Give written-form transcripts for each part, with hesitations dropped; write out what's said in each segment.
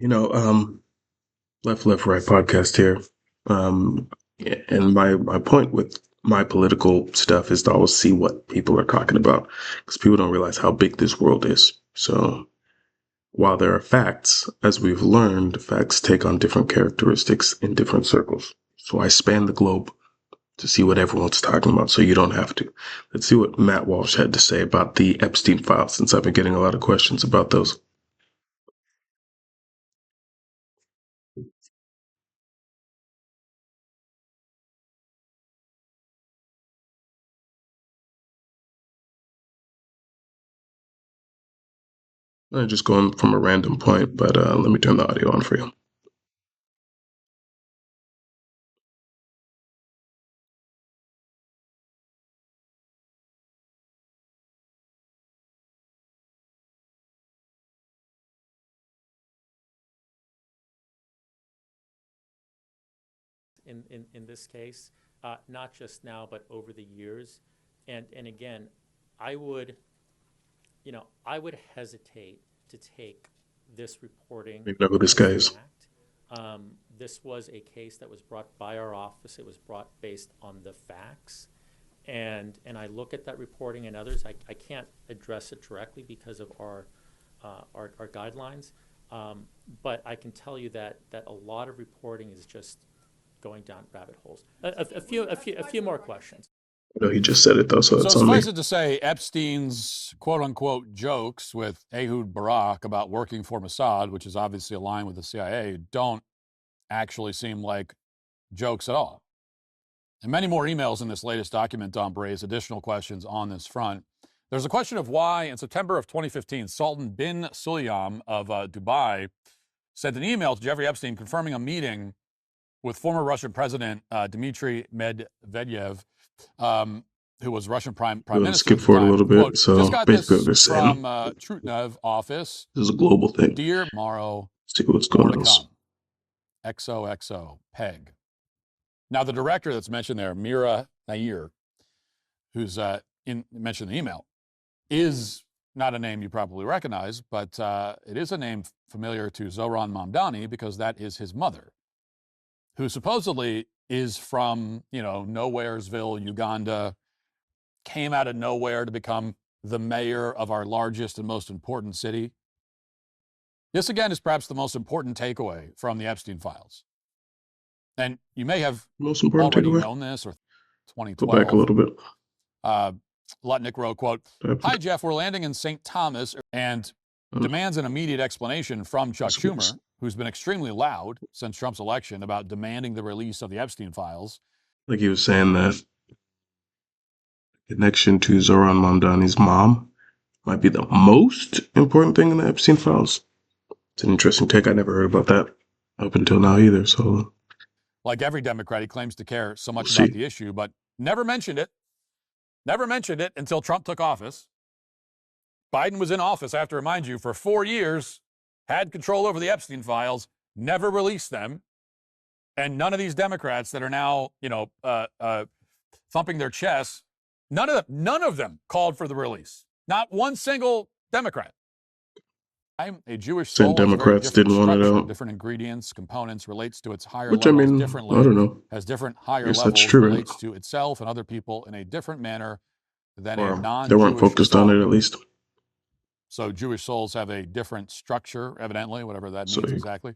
You know, left, right podcast here. Um, and my point with my political stuff is to always see what people are talking about because people don't realize how big this world is. So while there are facts, as we've learned, facts take on different characteristics in different circles. So I span the globe to see what everyone's talking about so you don't have to. Let's see what Matt Walsh had to say about the Epstein files since I've been getting a lot of questions about those. I'm just going from a random point, but let me turn the audio on for you. in this case, not just now, but over the years. And again, I would, I would hesitate to take this reporting You know who this as guy is. fact. This was a case that was brought by our office. It was brought based on the facts. And I look at that reporting and others. I can't address it directly because of our guidelines. But I can tell you that a lot of reporting is just going down rabbit holes. A few more questions. I know he just said it though, so So that's on me. suffice it to say, Epstein's quote-unquote jokes with Ehud Barak about working for Mossad, which is obviously aligned with the CIA, don't actually seem like jokes at all. And many more emails in this latest document, Don raise additional questions on this front. There's a question of why, in September of 2015, Sultan bin Sulayam of Dubai sent an email to Jeffrey Epstein confirming a meeting with former Russian President Dmitry Medvedev, who was Russian prime minister Skip at the forward a time. little Quote, bit. So just got basically, this they're saying from Trutnev office. this is a global thing. Dear tomorrow, See what's more going to on. come. XOXO, PEG. Now, the director that's mentioned there, Mira Nair, who's mentioned in the email, is not a name you probably recognize, but it is a name familiar to Zoran Mamdani because that is his mother, who supposedly is from, Nowheresville, Uganda, came out of nowhere to become the mayor of our largest and most important city. This, again, is perhaps the most important takeaway from the Epstein files. And you may have Most important already takeaway. known this, or Go back a 2012. little bit. Lutnick wrote, quote, "Hi, Jeff, we're landing in St. Thomas," and demands an immediate explanation from Chuck Schumer, who's been extremely loud since Trump's election about demanding the release of the Epstein files. Like he was saying that connection to Zoran Mamdani's mom might be the most important thing in the Epstein files. It's an interesting take. I never heard about that up until now either. So, like every Democrat, he claims to care so much we'll about the issue, but never mentioned it. Never mentioned it until Trump took office. Biden was in office, I have to remind you, for 4 years, had control over the Epstein files, never released them. And none of these Democrats that are now, thumping their chests, none of them called for the release. Not one single Democrat. I'm a Jewish soul. Democrats didn't want it out. Different ingredients, components, relates to its higher Which, levels I mean, differently. I don't know. Has different higher Guess levels, that's true, relates to itself and other people in a different manner than or a non-Jewish they weren't focused soul. on it at least. So Jewish souls have a different structure, evidently, whatever that means exactly.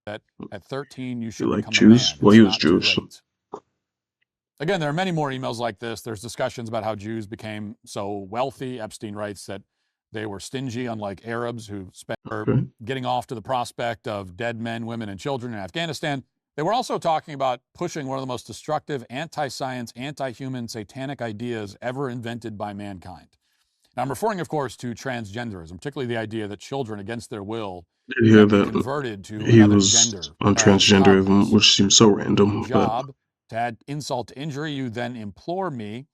That at 13 you should like become Jews? a man. Well, he was Jewish. Again, there are many more emails like this. There's discussions about how Jews became so wealthy. Epstein writes that they were stingy, unlike Arabs who spent getting off to the prospect of dead men, women, and children in Afghanistan. They were also talking about pushing one of the most destructive, anti-science, anti-human, satanic ideas ever invented by mankind. Now, I'm referring, of course, to transgenderism, particularly the idea that children, against their will, can be converted to another gender. On transgenderism, which seems so random. Job, to add insult to injury, you then implore me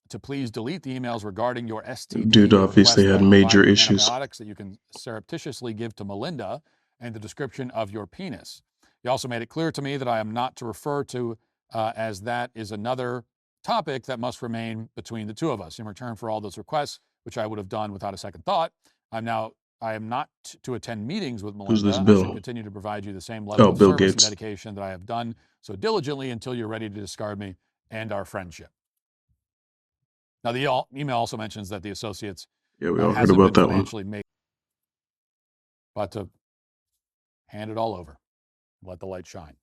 to please delete the emails regarding your STD. Dude obviously had major issues. Antibiotics that you can surreptitiously give to Melinda, and the description of your penis. He also made it clear to me that I am not to refer to as that is another topic that must remain between the two of us. In return for all those requests, which I would have done without a second thought, I'm now I am not to attend meetings with Who's Melinda. this I Bill? should continue to provide you the same level Oh, of Bill service and Gates. dedication that I have done so diligently until you're ready to discard me and our friendship. Now, the email also mentions that the associates Yeah, we all heard hasn't about been that one. financially made, but to hand it all over, let the light shine.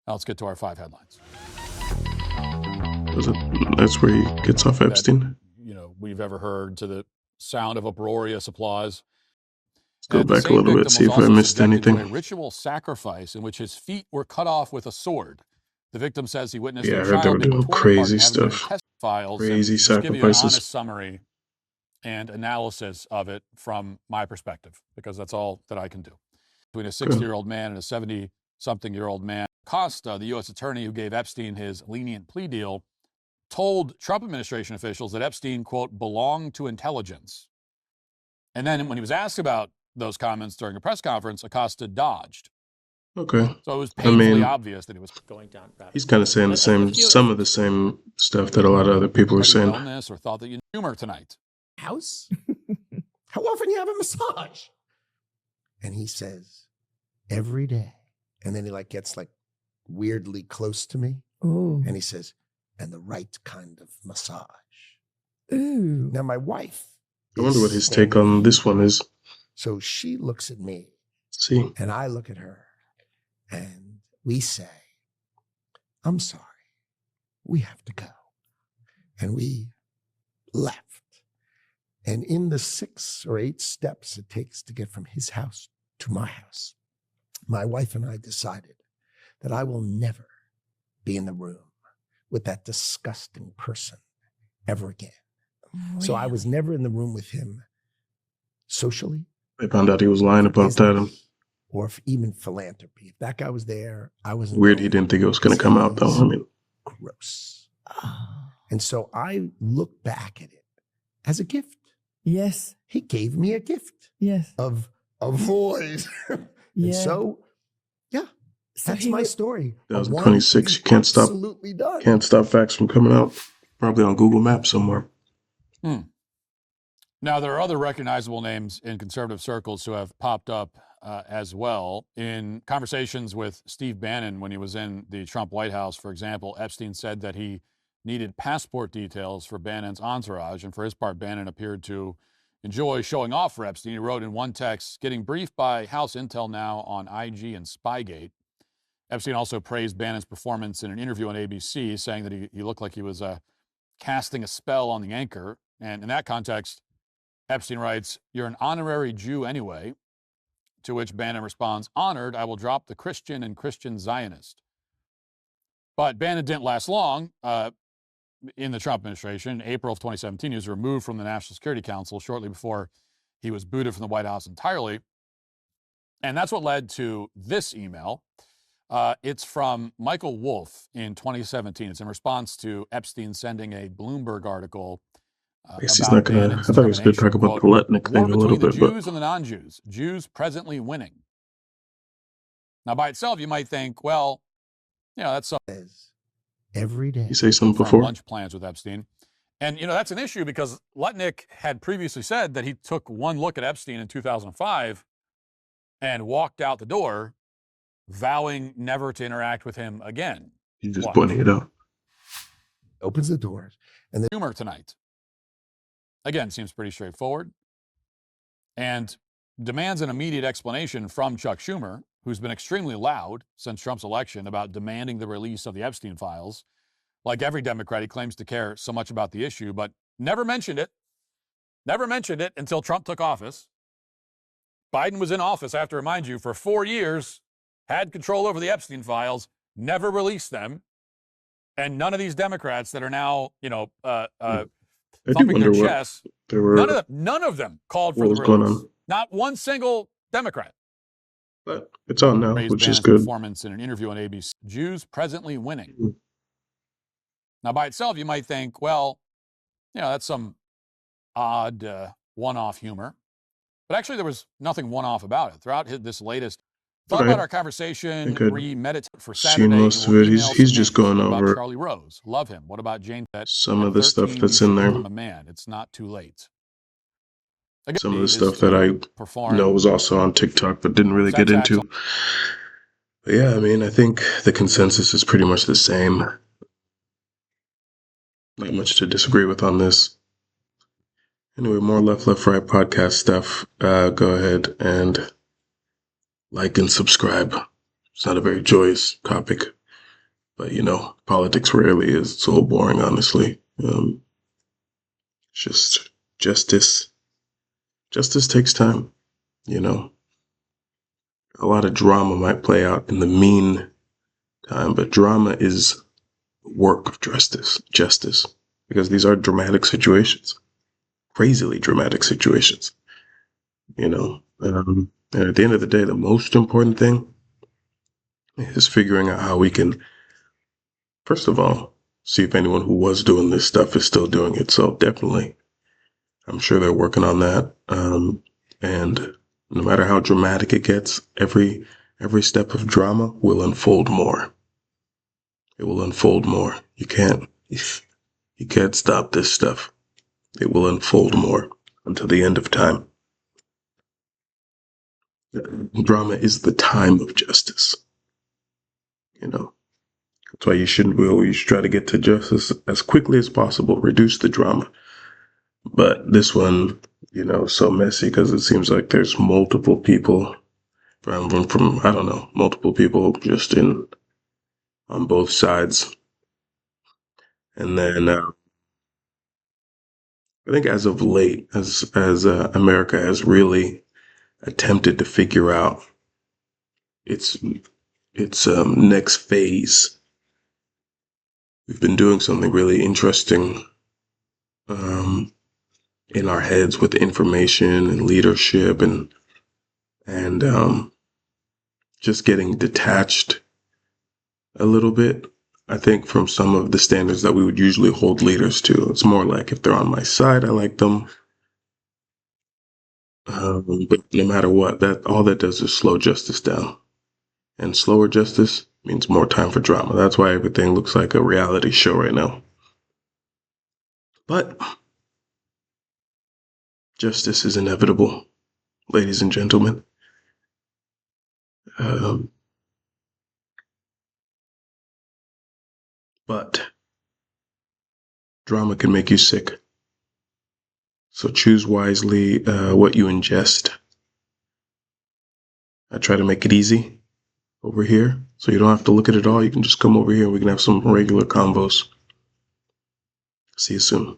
Now let's get to our 5 headlines. That's where he gets off Epstein? We've ever heard, to the sound of uproarious applause. Let's go And the back a same little bit, victim see was if I also missed subjected to a anything. ritual sacrifice in which his feet were cut off with a sword. The victim says he witnessed Yeah, a I heard they were child being doing torn apart crazy and having their stuff. test files, Crazy and just give you an sacrifices. honest summary and analysis of it from my perspective, because that's all that I can do. Between a 60-year-old man and a 70-something-year-old man, Costa, the U.S. attorney who gave Epstein his lenient plea deal, told Trump administration officials that Epstein, quote, belonged to intelligence. And then when he was asked about those comments during a press conference, Acosta dodged. Okay. So it was painfully obvious that he was going down rabbit He's kind of saying the same, some of the same stuff that a lot of other people are already saying. known this or thought that you knew humor tonight. House? How often you have a massage? And he says, every day. And then he gets weirdly close to me. Ooh. And he says, and the right kind of massage. Ooh. Now my wife. I wonder what his take on this one is. So she looks at me. See. And I look at her. And we say, I'm sorry. We have to go. And we left. And in the 6 or 8 steps it takes to get from his house to my house, my wife and I decided that I will never be in the room with that disgusting person ever again. Really? So I was never in the room with him socially. I found out he was lying about that. Or even philanthropy. If that guy was there, I wasn't. Weird he didn't think it was going to come out, though. I mean, gross. And so I look back at it as a gift. Yes. He gave me a gift. Yes. Of a void. Yeah. And so, yeah, So that's he my was- story. 2026, you can't stop. Absolutely done. Can't stop facts from coming out. Probably on Google Maps somewhere. Now, there are other recognizable names in conservative circles who have popped up as well. In conversations with Steve Bannon when he was in the Trump White House, for example, Epstein said that he needed passport details for Bannon's entourage. And for his part, Bannon appeared to enjoy showing off for Epstein. He wrote in one text, getting briefed by House Intel now on IG and Spygate. Epstein also praised Bannon's performance in an interview on ABC, saying that he looked like he was casting a spell on the anchor. And in that context, Epstein writes, "You're an honorary Jew anyway," to which Bannon responds, "Honored, I will drop the Christian and Christian Zionist." But Bannon didn't last long in the Trump administration. In April of 2017, he was removed from the National Security Council shortly before he was booted from the White House entirely. And that's what led to this email. It's from Michael Wolff in 2017. It's in response to Epstein sending a Bloomberg article I guess he's not going to. I thought he was going to talk about the Paletnik thing a little bit. The Jews and the non-Jews. Jews presently winning. Now, by itself, you might think, well, that's something. Every day. You say something From before? lunch plans with Epstein. And, that's an issue because Paletnik had previously said that he took one look at Epstein in 2005 and walked out the door, vowing never to interact with him again. He's just pointing it out. Opens the doors. And the humor tonight. Again, seems pretty straightforward. And demands an immediate explanation from Chuck Schumer, who's been extremely loud since Trump's election about demanding the release of the Epstein files. Like every Democrat, he claims to care so much about the issue, but never mentioned it. Never mentioned it until Trump took office. Biden was in office, I have to remind you, for 4 years, had control over the Epstein files, never released them. And none of these Democrats that are now, thumping their chests, none of them called for the release. Not one single Democrat. But it's on now, Praised which Bannon's is good. Performance in an interview on ABC. Jews presently winning. Now, by itself, you might think, well, that's some odd one-off humor. But actually, there was nothing one-off about it. Throughout this latest, thought about our conversation, remeditate for Saturday. Most of it, he's just going over Charlie Rose. Love him. What about Jane? Some of the stuff that's in there. I'm a man. It's not too late. Again, some of the is stuff that I to know perform was also on TikTok, but didn't really get sex acts into. But yeah, I mean, I think the consensus is pretty much the same. Not much to disagree with on this. Anyway, more Left, Right podcast stuff. Go ahead and like and subscribe. It's not a very joyous topic, but politics rarely is. It's so boring, honestly. It's just justice. Justice takes time, you know. A lot of drama might play out in the mean time, but drama is work of justice, because these are dramatic situations, crazily dramatic situations, and at the end of the day, the most important thing is figuring out how we can, first of all, see if anyone who was doing this stuff is still doing it. So definitely, I'm sure they're working on that. And no matter how dramatic it gets, every step of drama will unfold more. It will unfold more. You can't stop this stuff. It will unfold more until the end of time. Drama is the time of justice. That's why you should try to get to justice as quickly as possible, reduce the drama. But this one, so messy because it seems like there's multiple people from I don't know, multiple people just on both sides. And then I think as of late, as America has really attempted to figure out its next phase, we've been doing something really interesting um, in our heads with information and leadership and just getting detached a little bit, I think, from some of the standards that we would usually hold leaders to. It's more like if they're on my side, I like them. But no matter what, that all that does is slow justice down. And slower justice means more time for drama. That's why everything looks like a reality show right now. But justice is inevitable, ladies and gentlemen. Um, but drama can make you sick. So choose wisely what you ingest. I try to make it easy over here, so you don't have to look at it all. You can just come over here and we can have some regular convos. See you soon.